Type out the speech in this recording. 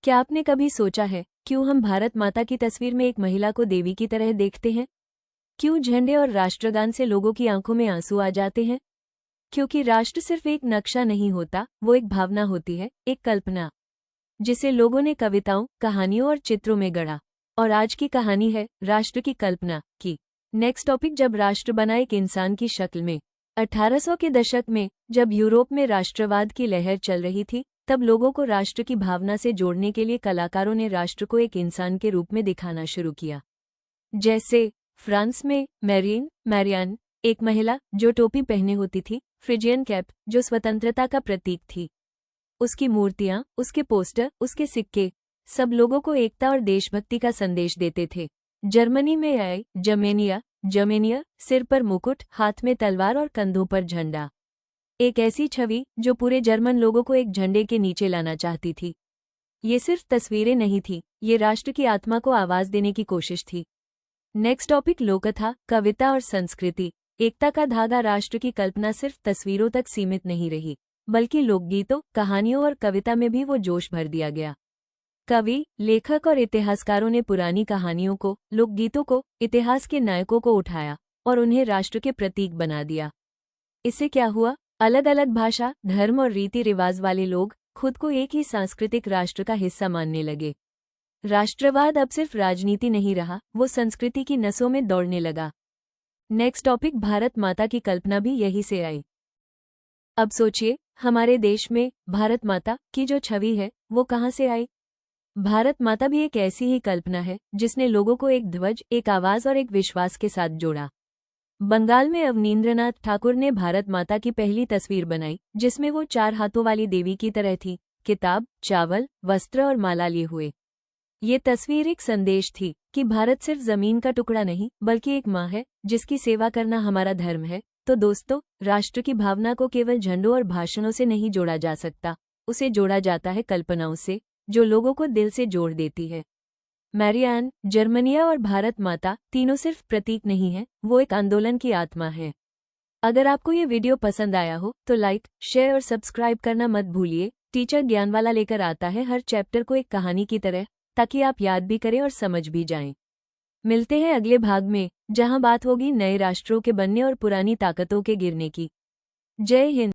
क्या आपने कभी सोचा है क्यों हम भारत माता की तस्वीर में एक महिला को देवी की तरह देखते हैं? क्यों झंडे और राष्ट्रगान से लोगों की आंखों में आंसू आ जाते हैं? क्योंकि राष्ट्र सिर्फ एक नक्शा नहीं होता, वो एक भावना होती है, एक कल्पना, जिसे लोगों ने कविताओं, कहानियों और चित्रों में गढ़ा। और आज की कहानी है राष्ट्र की कल्पना की। नेक्स्ट टॉपिक, जब राष्ट्र बना एक इंसान की शक्ल में। 1800 के दशक में जब यूरोप में राष्ट्रवाद की लहर चल रही थी, तब लोगों को राष्ट्र की भावना से जोड़ने के लिए कलाकारों ने राष्ट्र को एक इंसान के रूप में दिखाना शुरू किया। जैसे फ्रांस में मैरियान, एक महिला जो टोपी पहने होती थी, फ्रिजियन कैप जो स्वतंत्रता का प्रतीक थी। उसकी मूर्तियां, उसके पोस्टर, उसके सिक्के सब लोगों को एकता और देशभक्ति का संदेश देते थे। जर्मनी में आई जर्मेनिया, सिर पर मुकुट, हाथ में तलवार और कंधों पर झंडा। एक ऐसी छवि जो पूरे जर्मन लोगों को एक झंडे के नीचे लाना चाहती थी। ये सिर्फ तस्वीरें नहीं थी, ये राष्ट्र की आत्मा को आवाज देने की कोशिश थी। नेक्स्ट टॉपिक, लोककथा, कविता और संस्कृति। एकता का धागा। राष्ट्र की कल्पना सिर्फ तस्वीरों तक सीमित नहीं रही, बल्कि लोकगीतों, कहानियों और कविता में भी वो जोश भर दिया गया। कवि, लेखक और इतिहासकारों ने पुरानी कहानियों को, लोकगीतों को, इतिहास के नायकों को उठाया और उन्हें राष्ट्र के प्रतीक बना दिया। इससे क्या हुआ? अलग अलग भाषा, धर्म और रीति रिवाज वाले लोग खुद को एक ही सांस्कृतिक राष्ट्र का हिस्सा मानने लगे। राष्ट्रवाद अब सिर्फ राजनीति नहीं रहा, वो संस्कृति की नसों में दौड़ने लगा। नेक्स्ट टॉपिक, भारत माता की कल्पना भी यही से आई। अब सोचिए, हमारे देश में भारत माता की जो छवि है वो कहाँ से आई? भारत माता भी एक ऐसी ही कल्पना है जिसने लोगों को एक ध्वज, एक आवाज और एक विश्वास के साथ जोड़ा। बंगाल में अवनींद्रनाथ ठाकुर ने भारत माता की पहली तस्वीर बनाई, जिसमें वो 4 हाथों वाली देवी की तरह थी, किताब, चावल, वस्त्र और माला लिए हुए। ये तस्वीर एक संदेश थी कि भारत सिर्फ जमीन का टुकड़ा नहीं, बल्कि एक माँ है जिसकी सेवा करना हमारा धर्म है। तो दोस्तों, राष्ट्र की भावना को केवल झंडों और भाषणों से नहीं जोड़ा जा सकता, उसे जोड़ा जाता है कल्पनाओं से, जो लोगों को दिल से जोड़ देती है। मैरियान, जर्मनिया और भारत माता तीनों सिर्फ प्रतीक नहीं हैं, वो एक आंदोलन की आत्मा है। अगर आपको ये वीडियो पसंद आया हो तो लाइक, शेयर और सब्सक्राइब करना मत भूलिए। टीचर ज्ञानवाला लेकर आता है हर चैप्टर को एक कहानी की तरह, ताकि आप याद भी करें और समझ भी जाएं। मिलते हैं अगले भाग में, जहां बात होगी नए राष्ट्रों के बनने और पुरानी ताकतों के गिरने की। जय हिंद।